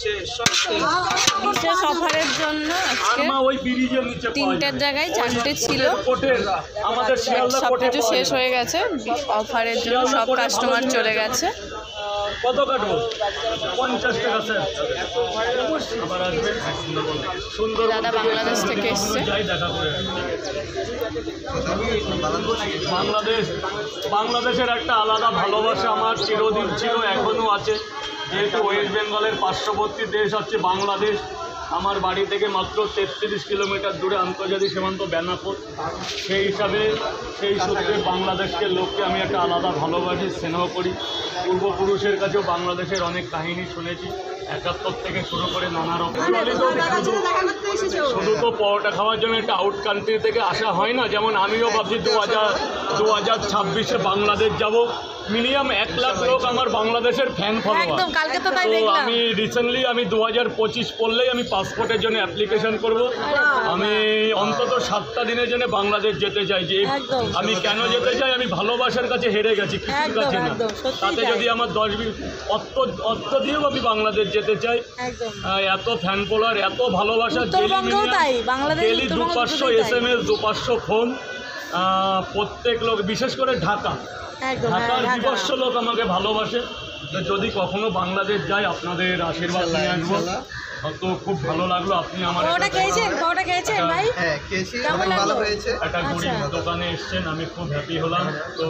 বিশেষ অফারের জন্য আজকে 3টের জায়গায় 4টে ছিল। সব কিছু শেষ হয়ে গেছে, অফারের জন্য সব কাস্টমার চলে গেছে। কত কাটবো? 50 টাকা স্যার। দাদা বাংলাদেশ থেকে এসছে। বাংলাদেশের একটা আলাদা ভালোবাসা আমার চিরদিন ছিল, এখনও আছে। যেহেতু ওয়েস্ট বেঙ্গলের পার্শ্ববর্তী দেশ হচ্ছে বাংলাদেশ, আমার বাড়ি থেকে মাত্র 33 কিলোমিটার দূরে আন্তর্জাতিক সীমান্ত বেনাপোল। সেই হিসাবে সেই সূত্রে বাংলাদেশের লোককে আমি একটা আলাদা ভালোবাসি, স্নেহ করি। পূর্বপুরুষের কাছেও বাংলাদেশের অনেক কাহিনী শুনেছি, 71 থেকে শুরু করে নানা রকম। শুধু তো পরোটা খাওয়ার জন্য একটা আউট কান্ট্রি থেকে আসা হয় না। যেমন আমিও ভাবছি 2026-এ বাংলাদেশ যাব। মিনিমাম 1 লাখ লোক আমার বাংলাদেশের ফ্যান ফলোয়ার। তো আমি রিসেন্টলি 2025 পড়লেই আমি পাসপোর্টের জন্য অ্যাপ্লিকেশন করব। আমি অন্তত 7টা দিনের জন্য বাংলাদেশ যেতে চাই। যে আমি কেন যেতে চাই, আমি ভালোবাসার কাছে হেরে গেছি, কিছুর কাছে না। তাতে যদি আমার 10-20 অর্থ দিয়েও আমি বাংলাদেশ যেতে চাই। এত ফ্যান ফলোয়ার, এত ভালোবাসা, ডেলি 200 SMS, 200 ফোন, প্রত্যেক লোক, বিশেষ করে ঢাকার বিবর্ষ লোক আমাকে ভালোবাসে। যদি কখনো বাংলাদেশ যাই আপনাদের আশীর্বাদ নিয়ে আসবো। তো খুব ভালো লাগলো, আপনি আমার একটা গরিব দোকানে এসছেন, আমি খুব হ্যাপি হলাম। তো